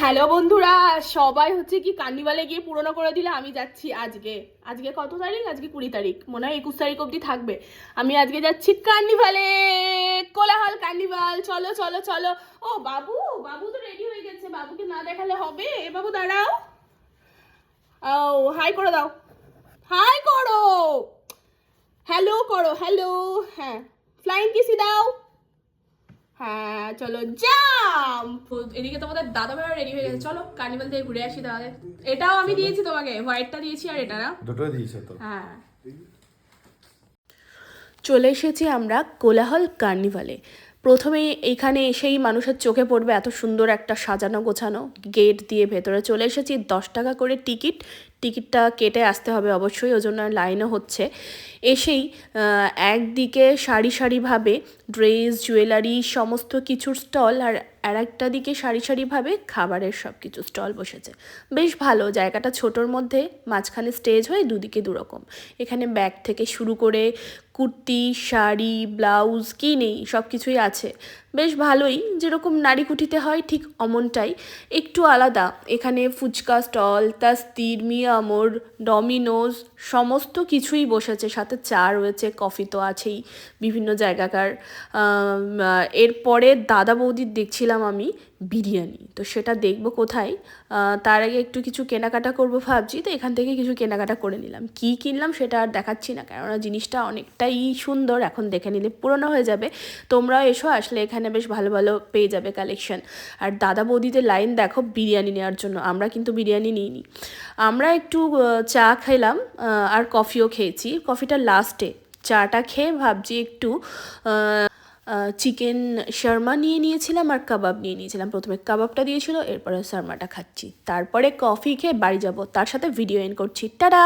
Hello বন্ধুরা, সবাই হচ্ছে কি কার্নিভালে গিয়ে পুরনো করে দিলে। আমি যাচ্ছি আজকে। আজকে কত তারিখ? আজকে 20 তারিখ, মনে হয় 21 তারিখ অবধি থাকবে। আমি আজকে যাচ্ছি কার্নিভালে, কোলাহল কার্নিভাল। চলো চলো চলো। ও বাবু, বাবু তো রেডি হয়ে গেছে। বাবুকে না দেখালে হবে? বাবু দাঁড়াও। ও, হাই করে দাও, হাই করো, হ্যালো করো, হ্যালো। হ্যাঁ, ফ্লাইং কিসি দাও। হ্যাঁ চলো জাম্প। এদিকে তোমাদের দাদা ভাইরা রেডি হয়ে গেছে। চলো কার্নিভাল থেকে ঘুরে আসি তাহলে। এটাও আমি দিয়েছি তোমাকে, হোয়াইটটা দিয়েছি আর এটা না, দুটোই দিয়েছে তো। হ্যাঁ। চলে এসেছি আমরা কোলাহল কার্নিভালে। প্রথমে এখানে এসেই মানুষের চোখে পড়বে এত সুন্দর একটা সাজানো গোছানো গেট দিয়ে ভেতরে চলে এসেছি। 10 টাকা করে টিকিট। টিকিটটা কেটে আসতে হবে অবশ্যই, ওই জন্য লাইনও হচ্ছে। এসেই একদিকে সারি সারিভাবে ড্রেস, জুয়েলারি, সমস্ত কিছুর স্টল, আর একটা দিকে সারি সারিভাবে খাবারের সব কিছু স্টল বসেছে। বেশ ভালো জায়গাটা, ছোটোর মধ্যে, মাঝখানে স্টেজ হয়ে দুদিকে দুরকম। এখানে ব্যাগ থেকে শুরু করে কুর্তি, শাড়ি, ব্লাউজ, কি নেই সব কিছুই আছে। বেশ ভালোই, যেরকম নারীকুঠিতে হয় ঠিক অমনটাই, একটু আলাদা। এখানে ফুচকা স্টল, তাস্তির, মিয়ামোর, ডমিনোজ সমস্ত কিছুই বসেছে, সাথে চা রয়েছে, কফি তো আছেই বিভিন্ন জায়গাকার। এরপরে দাদা বৌদির দেখছিলাম আমি বিরিয়ানি, তো সেটা দেখবো কোথায়। তার আগে একটু কিছু কেনাকাটা করবো ভাবছি, তো এখান থেকে কিছু কেনাকাটা করে নিলাম। কি কিনলাম সেটা আর দেখাচ্ছি না, কেননা জিনিসটা অনেকটাই সুন্দর, এখন দেখে নিলে পুরনো হয়ে যাবে। তোমরাও এসো, আসলে এখানে বেশ ভালো ভালো পেয়ে যাবে কালেকশন। আর দাদা বৌদিদের লাইন দেখো বিরিয়ানি নেওয়ার জন্য। আমরা কিন্তু বিরিয়ানি নিইনি, আমরা একটু চা খেলাম আর কফিও খেয়েছি। কফিটা লাস্টে, চাটা খেয়ে ভাবছি একটু চিকেন শর্মা নিয়ে নিয়েছিলাম আর কাবাব নিয়ে নিয়েছিলাম। প্রথমে কাবাবটা দিয়েছিল, এরপরে শর্মাটা খাচ্ছি, তারপরে কফি খেয়ে বাড়ি যাব। তার সাথে ভিডিও এন্ড করছি। টাটা।